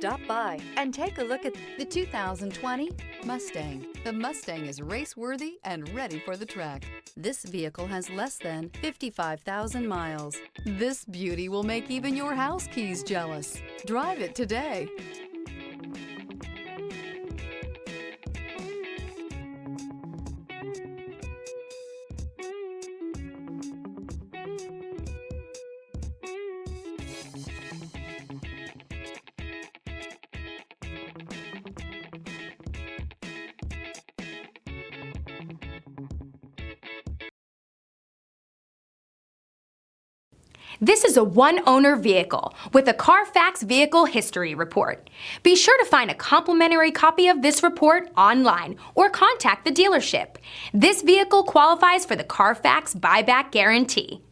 Stop by and take a look at the 2020 Mustang. The Mustang is race-worthy and ready for the track. This vehicle has less than 55,000 miles. This beauty will make even your house keys jealous. Drive it today. This is a one-owner vehicle with a CARFAX Vehicle History Report. Be sure to find a complimentary copy of this report online or contact the dealership. This vehicle qualifies for the CARFAX buyback guarantee.